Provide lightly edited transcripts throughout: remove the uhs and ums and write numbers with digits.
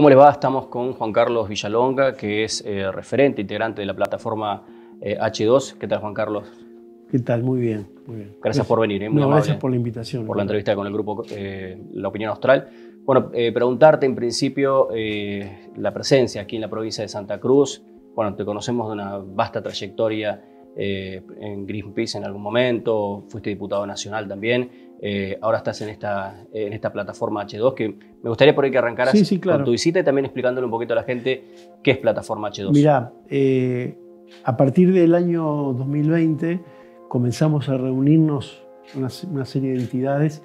¿Cómo les va? Estamos con Juan Carlos Villalonga, que es referente, integrante de la plataforma H2. ¿Qué tal, Juan Carlos? ¿Qué tal? Muy bien, muy bien. Gracias por venir, muy amable. Gracias por la invitación. Por la entrevista con el grupo La Opinión Austral. Bueno, preguntarte en principio la presencia aquí en la provincia de Santa Cruz. Bueno, te conocemos de una vasta trayectoria en Greenpeace en algún momento, fuiste diputado nacional también, ahora estás en esta plataforma H2, que me gustaría por ahí que arrancaras con tu visita y también explicándole un poquito a la gente qué es plataforma H2. Mirá, a partir del año 2020 comenzamos a reunirnos una serie de entidades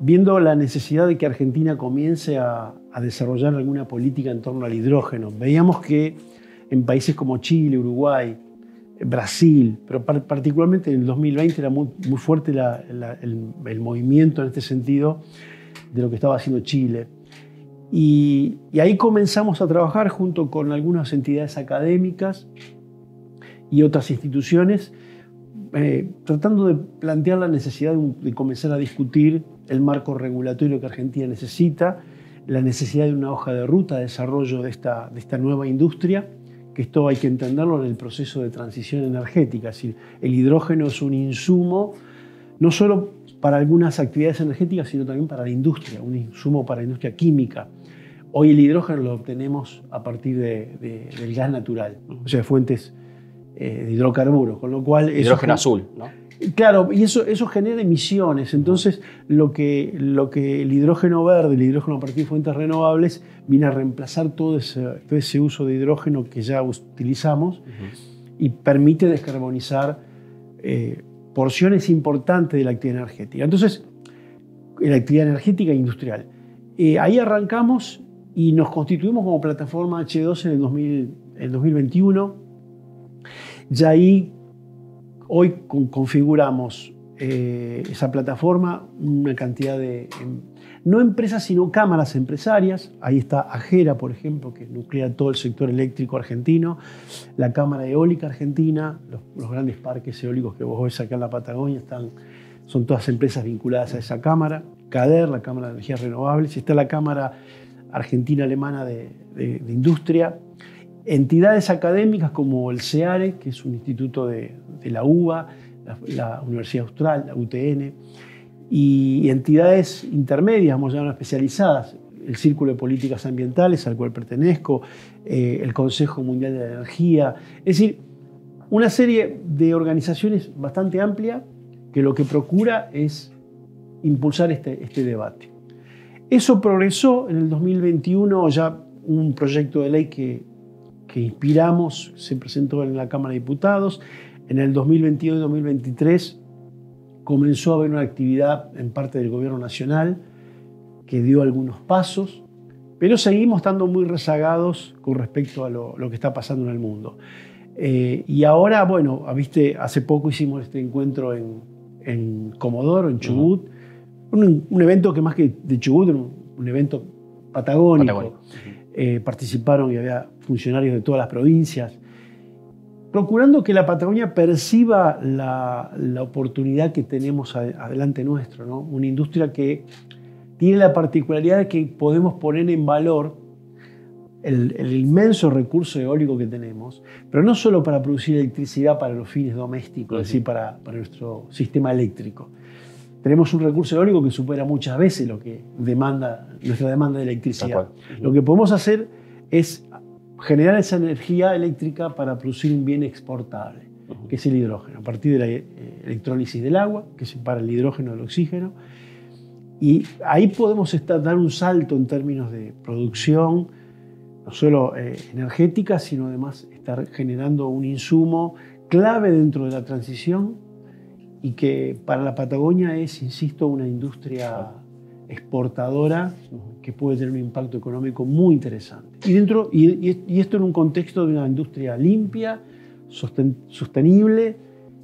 viendo la necesidad de que Argentina comience a desarrollar alguna política en torno al hidrógeno. Veíamos que en países como Chile, Uruguay, Brasil, pero particularmente en el 2020 era muy fuerte el movimiento en este sentido de lo que estaba haciendo Chile. Y ahí comenzamos a trabajar junto con algunas entidades académicas y otras instituciones, tratando de plantear la necesidad de comenzar a discutir el marco regulatorio que Argentina necesita, la necesidad de una hoja de ruta de desarrollo de esta nueva industria, que esto hay que entenderlo en el proceso de transición energética. Es decir, el hidrógeno es un insumo no solo para algunas actividades energéticas, sino también para la industria, un insumo para la industria química. Hoy el hidrógeno lo obtenemos a partir del gas natural, o sea, de fuentes de hidrocarburos, con lo cual... Hidrógeno azul, ¿no? Claro, y eso genera emisiones. Entonces, lo que el hidrógeno verde, el hidrógeno a partir de fuentes renovables, viene a reemplazar todo ese uso de hidrógeno que ya utilizamos y permite descarbonizar porciones importantes de la actividad energética. Entonces, la actividad energética e industrial. Ahí arrancamos y nos constituimos como plataforma H2 en el 2021. Ya ahí hoy configuramos esa plataforma, una cantidad de, no empresas, sino cámaras empresarias. Ahí está Agera, por ejemplo, que nuclea todo el sector eléctrico argentino, la Cámara Eólica Argentina, los grandes parques eólicos que vos ves acá en la Patagonia, son todas empresas vinculadas a esa cámara. CADER, la Cámara de Energías Renovables, está la Cámara Argentina-Alemana de Industria, entidades académicas como el CEARE, que es un instituto de la UBA, la Universidad Austral, la UTN, y entidades intermedias, vamos a llamar especializadas, el Círculo de Políticas Ambientales, al cual pertenezco, el Consejo Mundial de la Energía, es decir, una serie de organizaciones bastante amplia que lo que procura es impulsar este debate. Eso progresó en el 2021, ya un proyecto de ley que inspiramos, se presentó en la Cámara de Diputados. En el 2022 y 2023 comenzó a haber una actividad en parte del Gobierno Nacional que dio algunos pasos, pero seguimos estando muy rezagados con respecto a lo que está pasando en el mundo. Y ahora, bueno, viste, hace poco hicimos este encuentro en Comodoro, en Chubut, un evento que más que de Chubut, un evento patagónico. Participaron y había funcionarios de todas las provincias, procurando que la Patagonia perciba la oportunidad que tenemos adelante nuestro, ¿no? Una industria que tiene la particularidad de que podemos poner en valor el inmenso recurso eólico que tenemos, pero no solo para producir electricidad para los fines domésticos, es decir, para nuestro sistema eléctrico. Tenemos un recurso eólico que supera muchas veces lo que nuestra demanda de electricidad. Lo que podemos hacer es generar esa energía eléctrica para producir un bien exportable, que es el hidrógeno, a partir de la electrólisis del agua, que separa el hidrógeno del oxígeno. Y ahí podemos dar un salto en términos de producción, no solo energética, sino además estar generando un insumo clave dentro de la transición, y que para la Patagonia es, insisto, una industria exportadora que puede tener un impacto económico muy interesante. Y esto en un contexto de una industria limpia, sostenible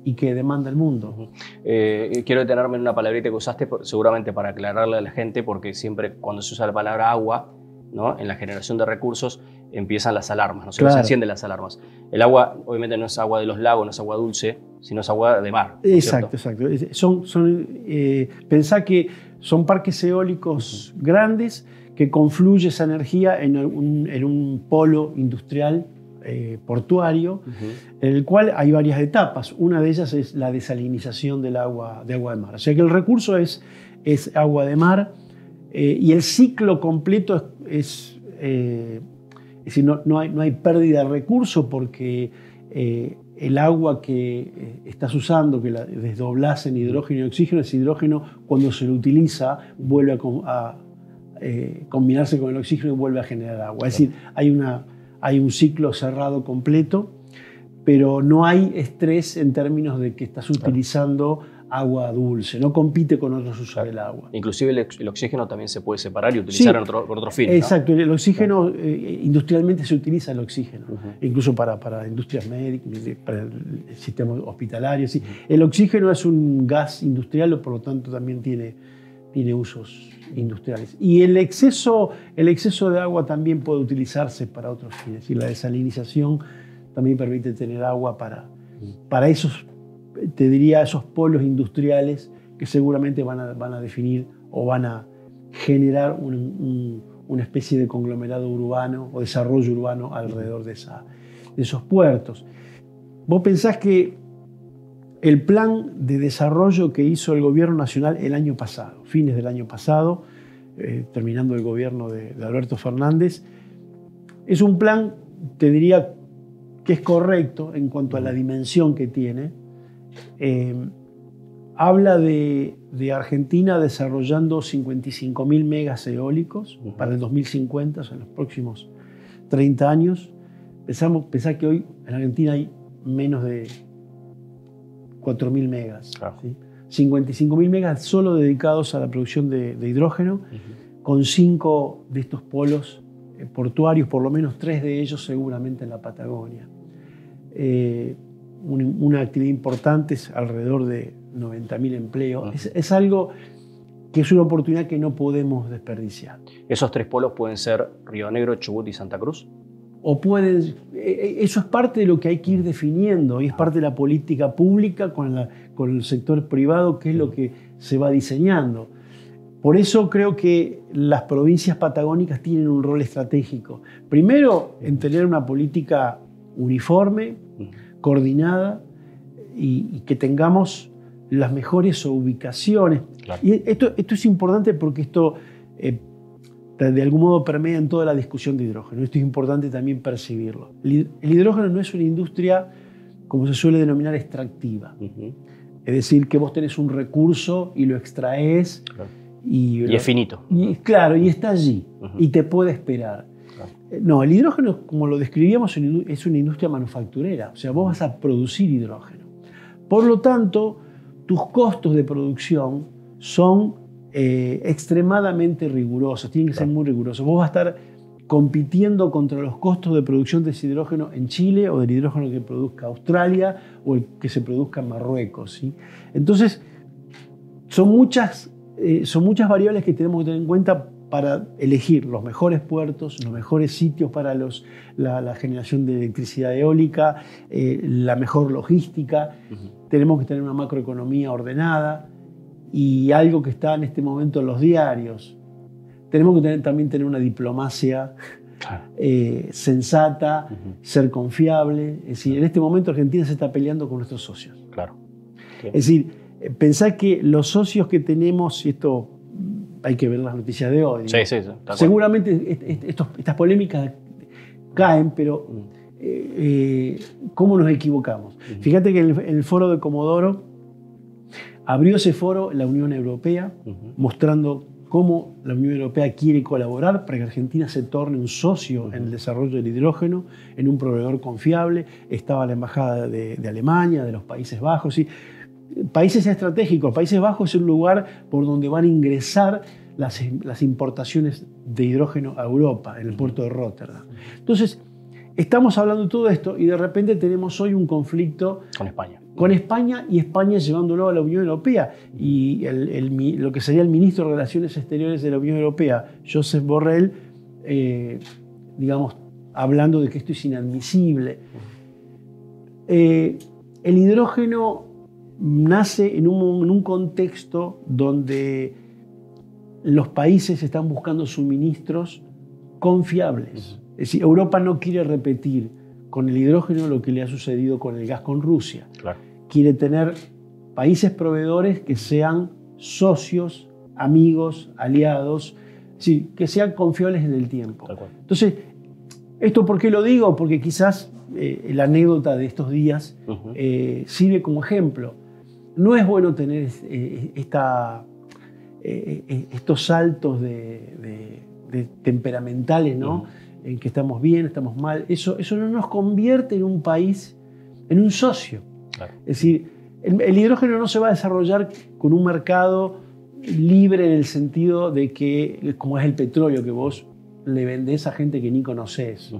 y que demanda el mundo. Quiero detenerme en una palabrita que usaste, seguramente para aclararle a la gente, porque siempre cuando se usa la palabra agua, ¿no?, en la generación de recursos empiezan las alarmas, ¿no? Se encienden las alarmas. El agua, obviamente, no es agua de los lagos, no es agua dulce, sino es agua de mar, ¿no? Exacto. Pensá que son parques eólicos grandes que confluye esa energía en un polo industrial portuario, en el cual hay varias etapas. Una de ellas es la desalinización del agua de mar. O sea que el recurso es agua de mar, y el ciclo completo es decir, no hay pérdida de recurso, porque el agua que estás usando, que la desdoblas en hidrógeno y oxígeno, ese hidrógeno, cuando se lo utiliza, vuelve a combinarse con el oxígeno y vuelve a generar agua. Es decir, hay un ciclo cerrado completo, pero no hay estrés en términos de que estás utilizando agua dulce, no compite con otros usos del agua. Inclusive el oxígeno también se puede separar y utilizar por otro fin. Exacto, ¿no? El oxígeno, industrialmente se utiliza el oxígeno, incluso para industrias médicas, para el sistema hospitalario. ¿Sí? El oxígeno es un gas industrial, por lo tanto también tiene usos industriales. Y el exceso de agua también puede utilizarse para otros fines. Y la desalinización también permite tener agua para esos, te diría, esos polos industriales que seguramente van a definir o van a generar una especie de conglomerado urbano o desarrollo urbano alrededor de esos puertos. Vos pensás que el plan de desarrollo que hizo el gobierno nacional el año pasado, fines del año pasado, terminando el gobierno de Alberto Fernández, es un plan, te diría, que es correcto en cuanto a la dimensión que tiene. Habla de Argentina desarrollando 55.000 megas eólicos para el 2050, o sea, en los próximos 30 años. Pensá que hoy en Argentina hay menos de 4.000 megas. Claro. ¿Sí? 55.000 megas solo dedicados a la producción de hidrógeno, con 5 de estos polos portuarios, por lo menos 3 de ellos seguramente en la Patagonia. Una actividad importante, es alrededor de 90.000 empleos. Es algo que es una oportunidad que no podemos desperdiciar. ¿Esos 3 polos pueden ser Río Negro, Chubut y Santa Cruz? Eso es parte de lo que hay que ir definiendo, y es parte de la política pública con el sector privado, que es lo que se va diseñando. Por eso creo que las provincias patagónicas tienen un rol estratégico. Primero, en tener una política uniforme, coordinada, y que tengamos las mejores ubicaciones. Claro. Y esto es importante porque esto de algún modo permea en toda la discusión de hidrógeno. Esto es importante también percibirlo. El hidrógeno no es una industria, como se suele denominar, extractiva. Es decir, que vos tenés un recurso y lo extraes. Claro. Y es finito. Claro, y está allí, y te puede esperar. Claro. No, el hidrógeno, como lo describíamos, es una industria manufacturera. O sea, vos vas a producir hidrógeno. Por lo tanto, tus costos de producción son extremadamente rigurosos, tienen que ser muy rigurosos. Vos vas a estar compitiendo contra los costos de producción de ese hidrógeno en Chile, o del hidrógeno que produzca Australia, o el que se produzca en Marruecos, ¿sí? Entonces, son muchas variables que tenemos que tener en cuenta para elegir los mejores puertos, los mejores sitios para la generación de electricidad eólica, la mejor logística. Tenemos que tener una macroeconomía ordenada, y algo que está en este momento en los diarios. Tenemos que también tener una diplomacia sensata, ser confiable. Es decir, en este momento Argentina se está peleando con nuestros socios. Claro. Es decir, pensar que los socios que tenemos, y esto hay que ver las noticias de hoy, sí, seguramente estas polémicas caen, pero ¿cómo nos equivocamos? Fíjate que en el foro de Comodoro abrió ese foro la Unión Europea, mostrando cómo la Unión Europea quiere colaborar para que Argentina se torne un socio en el desarrollo del hidrógeno, en un proveedor confiable. Estaba la Embajada de Alemania, de los Países Bajos. ¿Sí? Países estratégicos. Países Bajos es un lugar por donde van a ingresar las importaciones de hidrógeno a Europa, en el puerto de Rotterdam. Entonces, estamos hablando de todo esto, y de repente tenemos hoy un conflicto con España, y España llevándolo a la Unión Europea. Y lo que sería el ministro de Relaciones Exteriores de la Unión Europea, Josep Borrell, digamos, hablando de que esto es inadmisible. El hidrógeno nace en un contexto donde los países están buscando suministros confiables. Es decir, Europa no quiere repetir con el hidrógeno lo que le ha sucedido con el gas con Rusia. Claro. Quiere tener países proveedores que sean socios, amigos, aliados, sí, que sean confiables en el tiempo. Entonces, ¿esto por qué lo digo? Porque quizás la anécdota de estos días sirve como ejemplo. No es bueno tener estos saltos de temperamentales, ¿no? En que estamos bien, estamos mal. Eso no nos convierte en un país, en un socio. Claro. Es decir, el hidrógeno no se va a desarrollar con un mercado libre en el sentido de que, como es el petróleo, que vos le vendés a gente que ni conoces.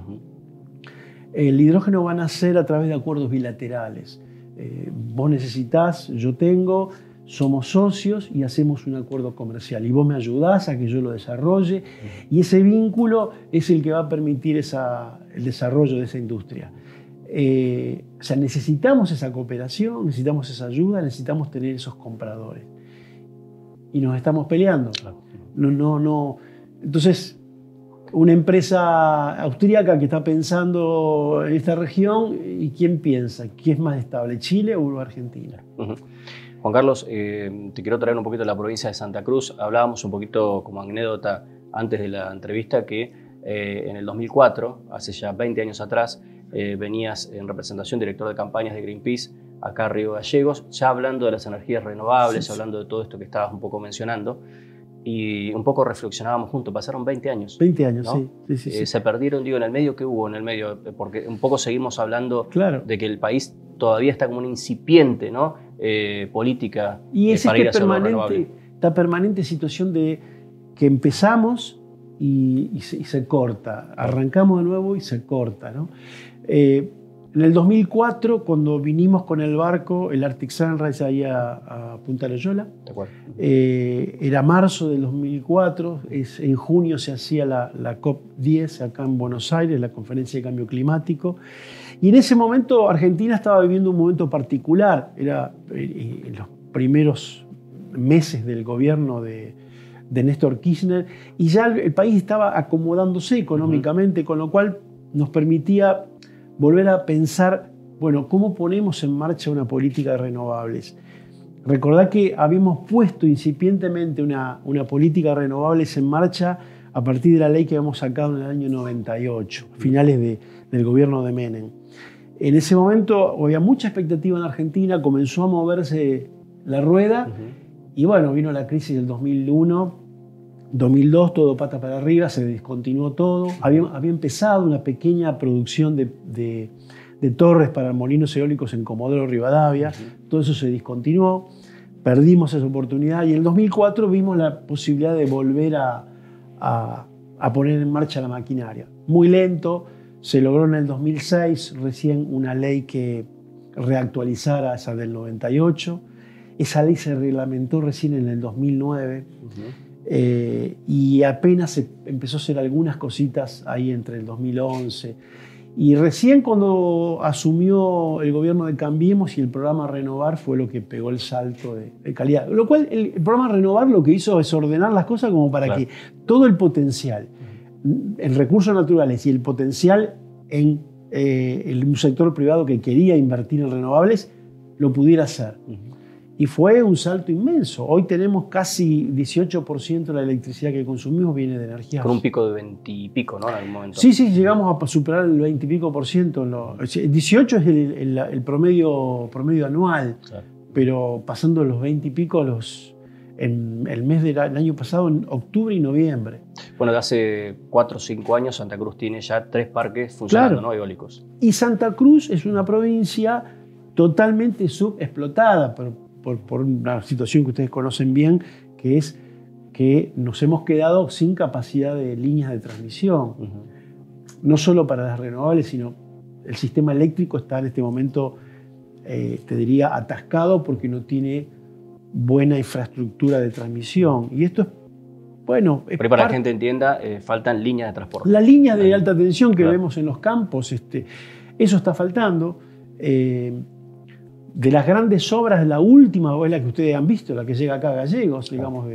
El hidrógeno va a nacer a través de acuerdos bilaterales. Vos necesitás, yo tengo, somos socios y hacemos un acuerdo comercial. Y vos me ayudás a que yo lo desarrolle. Y ese vínculo es el que va a permitir el desarrollo de esa industria. O sea, necesitamos esa cooperación, necesitamos esa ayuda, necesitamos tener esos compradores. Y nos estamos peleando. No. Entonces, una empresa austríaca que está pensando en esta región, ¿y quién piensa? ¿Quién es más estable, Chile o Argentina? Juan Carlos, te quiero traer un poquito de la provincia de Santa Cruz. Hablábamos un poquito como anécdota antes de la entrevista que en el 2004, hace ya 20 años atrás, venías en representación, director de campañas de Greenpeace, acá a Río Gallegos, ya hablando de las energías renovables, hablando de todo esto que estabas un poco mencionando, y un poco reflexionábamos juntos. Pasaron 20 años. 20 años, ¿no? Sí. Se perdieron, digo, en el medio. ¿Qué hubo en el medio? Porque un poco seguimos hablando de que el país todavía está como una incipiente, ¿no? Política y es para ir hacia lo renovable. Esta permanente situación de que empezamos y se corta. Arrancamos de nuevo y se corta, ¿no? En el 2004, cuando vinimos con el barco, el Arctic Sunrise ahí a Punta Loyola, era marzo del 2004, en junio se hacía la COP10 acá en Buenos Aires, la Conferencia de Cambio Climático, y en ese momento Argentina estaba viviendo un momento particular, era en los primeros meses del gobierno de Néstor Kirchner, y ya el país estaba acomodándose económicamente, con lo cual nos permitía volver a pensar, bueno, ¿cómo ponemos en marcha una política de renovables? Recordad que habíamos puesto incipientemente una política de renovables en marcha a partir de la ley que habíamos sacado en el año 98, finales del gobierno de Menem. En ese momento había mucha expectativa en Argentina, comenzó a moverse la rueda y bueno, vino la crisis del 2001, 2002, todo pata para arriba, se descontinuó todo. Había empezado una pequeña producción de torres para molinos eólicos en Comodoro Rivadavia. Todo eso se discontinuó, perdimos esa oportunidad y en el 2004 vimos la posibilidad de volver a poner en marcha la maquinaria. Muy lento, se logró en el 2006 recién una ley que reactualizara esa del 98. Esa ley se reglamentó recién en el 2009. Y apenas se empezó a hacer algunas cositas ahí entre el 2011 y recién cuando asumió el gobierno de Cambiemos y el programa Renovar fue lo que pegó el salto de calidad, lo cual el programa Renovar lo que hizo es ordenar las cosas como para que todo el potencial en recursos naturales y el potencial en un sector privado que quería invertir en renovables lo pudiera hacer. Y fue un salto inmenso. Hoy tenemos casi 18% de la electricidad que consumimos viene de energía. Con un pico de 20 y pico, ¿no? En algún momento. Sí, llegamos a superar el 20 y pico por ciento. 18 es el promedio anual, pero pasando los 20 y pico en el mes del año pasado, en octubre y noviembre. Bueno, de hace 4 o 5 años Santa Cruz tiene ya 3 parques funcionando, ¿no? Eólicos. Y Santa Cruz es una provincia totalmente subexplotada, por una situación que ustedes conocen bien, que es que nos hemos quedado sin capacidad de líneas de transmisión. No solo para las renovables, sino el sistema eléctrico está en este momento, te diría, atascado porque no tiene buena infraestructura de transmisión. Y esto es, bueno... Pero para que la gente entienda, faltan líneas de transporte. La línea de alta tensión que vemos en los campos, eso está faltando. De las grandes obras, la última es la que ustedes han visto, la que llega acá a Gallegos, digamos,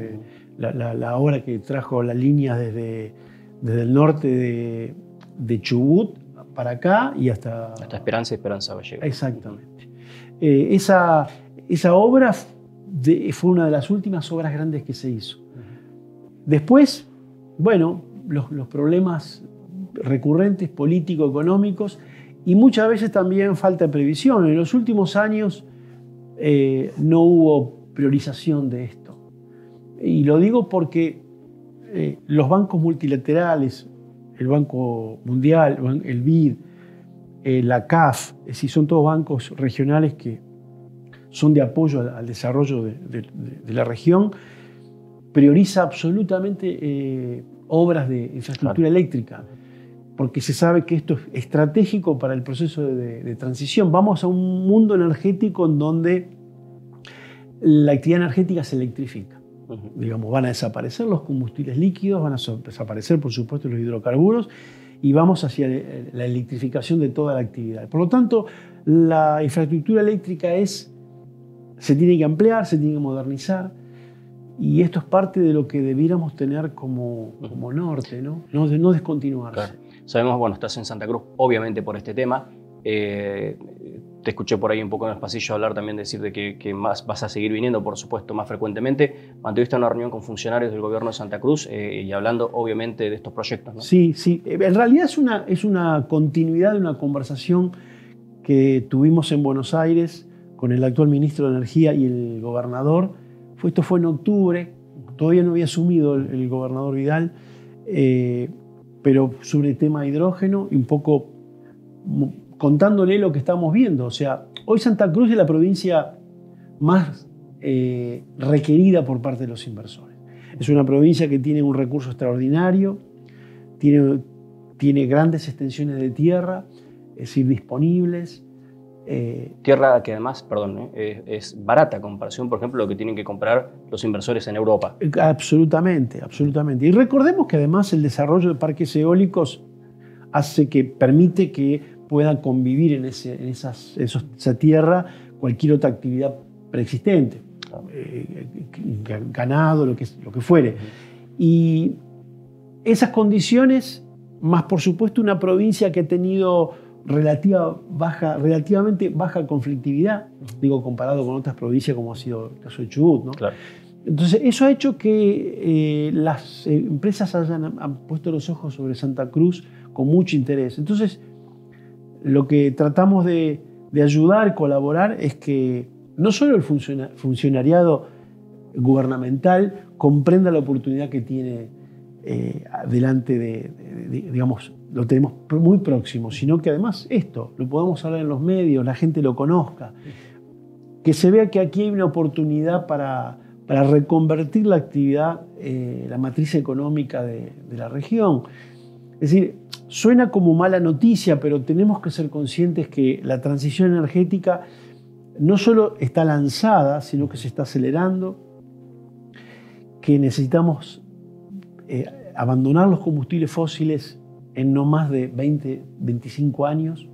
la obra que trajo las líneas desde el norte de Chubut para acá y hasta Esperanza y Esperanza Vallejo. Exactamente. Esa obra fue una de las últimas obras grandes que se hizo. Después, bueno, los problemas recurrentes político-económicos y muchas veces también falta de previsión. En los últimos años no hubo priorización de esto. Y lo digo porque los bancos multilaterales, el Banco Mundial, el BID, la CAF, es decir, son todos bancos regionales que son de apoyo al desarrollo de la región, prioriza absolutamente obras de infraestructura eléctrica, porque se sabe que esto es estratégico para el proceso de transición. Vamos a un mundo energético en donde la actividad energética se electrifica. Digamos, van a desaparecer los combustibles líquidos, van a desaparecer, por supuesto, los hidrocarburos y vamos hacia la electrificación de toda la actividad. Por lo tanto, la infraestructura eléctrica se tiene que ampliar, se tiene que modernizar y esto es parte de lo que debiéramos tener como norte, ¿no? No descontinuarse. Claro. Sabemos, bueno, estás en Santa Cruz, obviamente por este tema. Te escuché por ahí un poco en los pasillos hablar también, decir de que más vas a seguir viniendo, por supuesto, más frecuentemente. Mantuviste una reunión con funcionarios del gobierno de Santa Cruz y hablando, obviamente, de estos proyectos, ¿no? Sí, sí. En realidad es una continuidad de una conversación que tuvimos en Buenos Aires con el actual ministro de Energía y el gobernador. Esto fue en octubre, todavía no había asumido el gobernador Vidal, pero sobre el tema de hidrógeno y un poco contándole lo que estamos viendo. O sea, hoy Santa Cruz es la provincia más requerida por parte de los inversores. Es una provincia que tiene un recurso extraordinario, tiene grandes extensiones de tierra, es decir, disponibles. Tierra que además, perdón, es barata a comparación, por ejemplo, lo que tienen que comprar los inversores en Europa. Absolutamente, absolutamente. Y recordemos que además el desarrollo de parques eólicos permite que puedan convivir en esa tierra cualquier otra actividad preexistente, ganado, lo que fuere. Y esas condiciones, más por supuesto una provincia que ha tenido relativamente baja conflictividad, digo, comparado con otras provincias como ha sido el caso de Chubut, ¿no? Claro. Entonces, eso ha hecho que las empresas han puesto los ojos sobre Santa Cruz con mucho interés. Entonces, lo que tratamos de ayudar, colaborar, es que no solo el funcionariado gubernamental comprenda la oportunidad que tiene delante digamos, lo tenemos muy próximo, sino que además esto, lo podamos hablar en los medios, la gente lo conozca, que se vea que aquí hay una oportunidad para reconvertir la actividad, la matriz económica de la región. Es decir, suena como mala noticia, pero tenemos que ser conscientes que la transición energética no solo está lanzada, sino que se está acelerando, que necesitamos abandonar los combustibles fósiles en no más de 20, 25 años.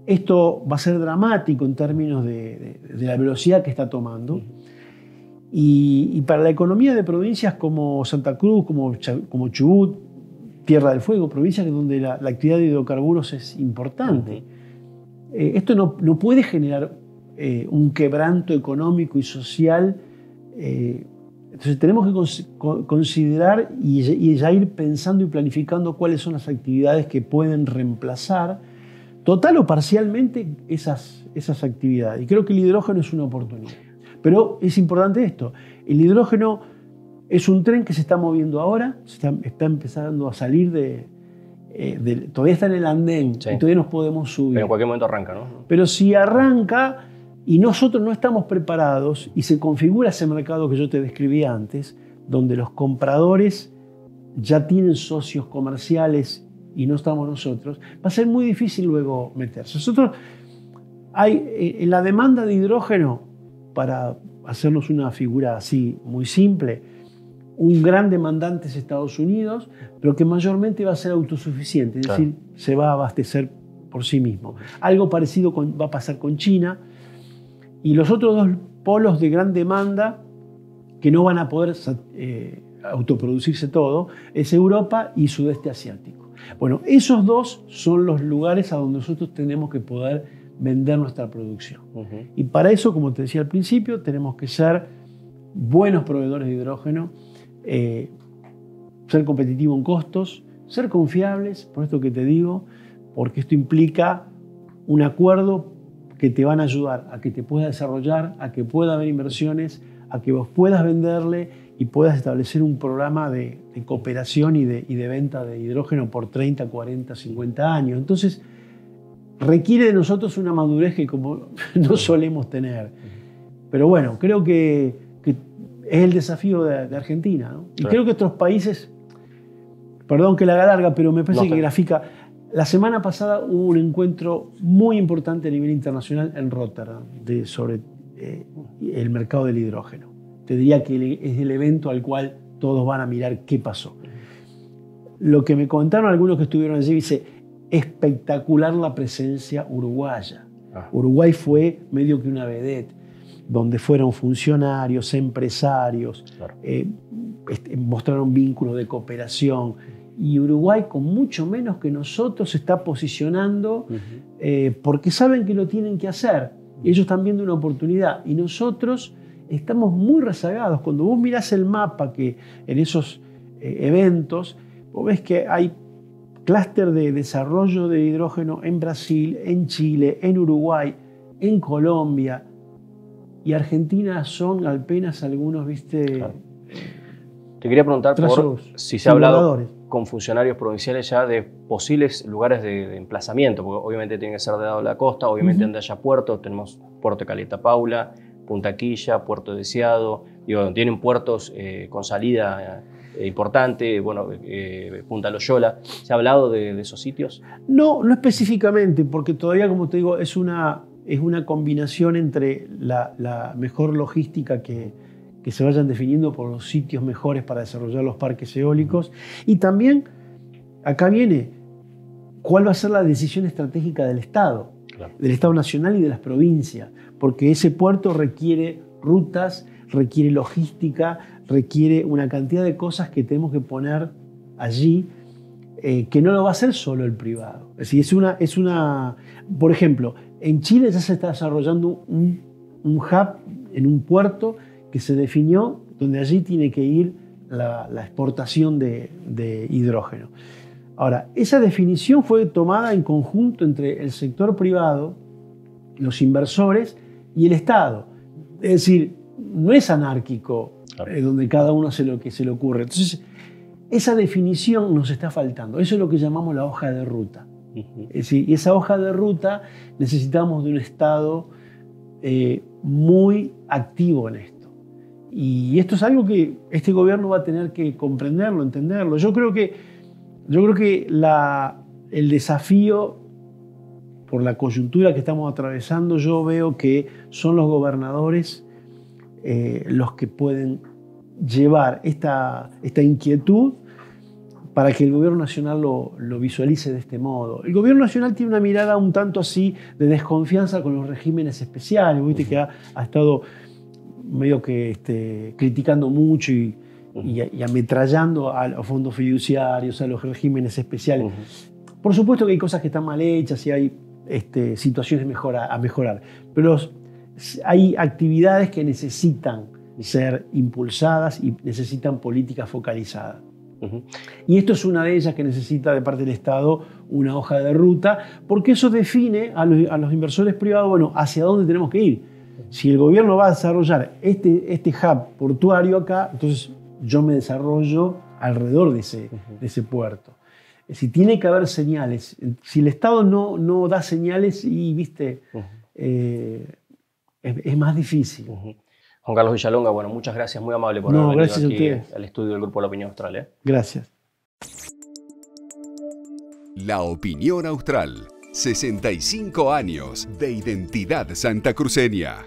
Esto va a ser dramático en términos de la velocidad que está tomando. Y para la economía de provincias como Santa Cruz, como Chubut, Tierra del Fuego, provincias donde la actividad de hidrocarburos es importante. Esto no puede generar un quebranto económico y social. Entonces tenemos que considerar y ya ir pensando y planificando cuáles son las actividades que pueden reemplazar total o parcialmente esas actividades. Y creo que el hidrógeno es una oportunidad. Pero es importante esto, el hidrógeno es un tren que se está moviendo ahora, está empezando a salir todavía está en el andén, sí, y todavía nos podemos subir. Pero en cualquier momento arranca, ¿no? Pero si arranca y nosotros no estamos preparados y se configura ese mercado que yo te describí antes, donde los compradores ya tienen socios comerciales y no estamos nosotros, va a ser muy difícil luego meterse. Nosotros en la demanda de hidrógeno, para hacernos una figura así muy simple, un gran demandante es Estados Unidos, pero que mayormente va a ser autosuficiente, es decir, se va a abastecer por sí mismo. Algo parecido va a pasar con China, y los otros dos polos de gran demanda que no van a poder autoproducirse todo, es Europa y Sudeste Asiático. Bueno, esos dos son los lugares a donde nosotros tenemos que poder vender nuestra producción. Y para eso, como te decía al principio, tenemos que ser buenos proveedores de hidrógeno, ser competitivos en costos, ser confiables, por esto que te digo, porque esto implica un acuerdo que te van a ayudar a que te puedas desarrollar, a que pueda haber inversiones, a que vos puedas venderle y puedas establecer un programa de cooperación y de venta de hidrógeno por 30, 40, 50 años. Entonces, requiere de nosotros una madurez que como no solemos tener. Pero bueno, creo que es el desafío de Argentina, ¿no? Y creo que otros países, perdón que la haga larga, pero me parece que grafica. La semana pasada hubo un encuentro muy importante a nivel internacional en Rotterdam sobre el mercado del hidrógeno. Te diría que es el evento al cual todos van a mirar qué pasó. Lo que me contaron algunos que estuvieron allí, dice, espectacular la presencia uruguaya. Uruguay fue medio que una vedette, donde fueron funcionarios, empresarios, mostraron vínculos de cooperación. Y Uruguay, con mucho menos que nosotros, se está posicionando porque saben que lo tienen que hacer. Ellos están viendo una oportunidad y nosotros estamos muy rezagados. Cuando vos mirás el mapa que en esos eventos, vos ves que hay clúster de desarrollo de hidrógeno en Brasil, en Chile, en Uruguay, en Colombia, y Argentina son apenas algunos, ¿viste? Claro. Te quería preguntar por si se ha hablado con funcionarios provinciales ya de posibles lugares de emplazamiento, porque obviamente tiene que ser de lado de la costa, obviamente donde haya puertos, tenemos Puerto de Caleta Paula, Punta Quilla, Puerto Deseado, digo, tienen puertos con salida importante, bueno, Punta Loyola. ¿Se ha hablado de esos sitios? No, no específicamente, porque todavía, como te digo, es una combinación entre la mejor logística que se vayan definiendo por los sitios mejores para desarrollar los parques eólicos. Y también, acá viene, cuál va a ser la decisión estratégica del Estado, del Estado Nacional y de las provincias, porque ese puerto requiere rutas, requiere logística, requiere una cantidad de cosas que tenemos que poner allí, que no lo va a hacer solo el privado. Es decir, es una por ejemplo, en Chile ya se está desarrollando un hub en un puerto que se definió, donde allí tiene que ir la exportación de hidrógeno. Ahora, esa definición fue tomada en conjunto entre el sector privado, los inversores y el Estado. Es decir, no es anárquico, donde cada uno hace lo que se le ocurre. Entonces, esa definición nos está faltando. Eso es lo que llamamos la hoja de ruta. Es decir, y esa hoja de ruta necesitamos de un Estado muy activo en esto. Y esto es algo que este gobierno va a tener que comprenderlo, entenderlo. Yo creo que el desafío, por la coyuntura que estamos atravesando, yo veo que son los gobernadores los que pueden llevar esta inquietud para que el gobierno nacional lo visualice de este modo. El gobierno nacional tiene una mirada un tanto así de desconfianza con los regímenes especiales, ¿viste? Que ha estado medio que criticando mucho y ametrallando a los fondos fiduciarios, a los regímenes especiales. Por supuesto que hay cosas que están mal hechas y hay situaciones a mejorar, pero hay actividades que necesitan ser impulsadas y necesitan políticas focalizadas. Y esto es una de ellas que necesita de parte del Estado una hoja de ruta, porque eso define a los inversores privados, bueno, hacia dónde tenemos que ir. Si el gobierno va a desarrollar este hub portuario acá, entonces yo me desarrollo alrededor de ese puerto. Si tiene que haber señales, si el Estado no da señales, y viste, es más difícil. Juan Carlos Villalonga, bueno, muchas gracias, muy amable por haber venido aquí al estudio del Grupo La Opinión Austral. Gracias. La Opinión Austral, 65 años de identidad santacruceña.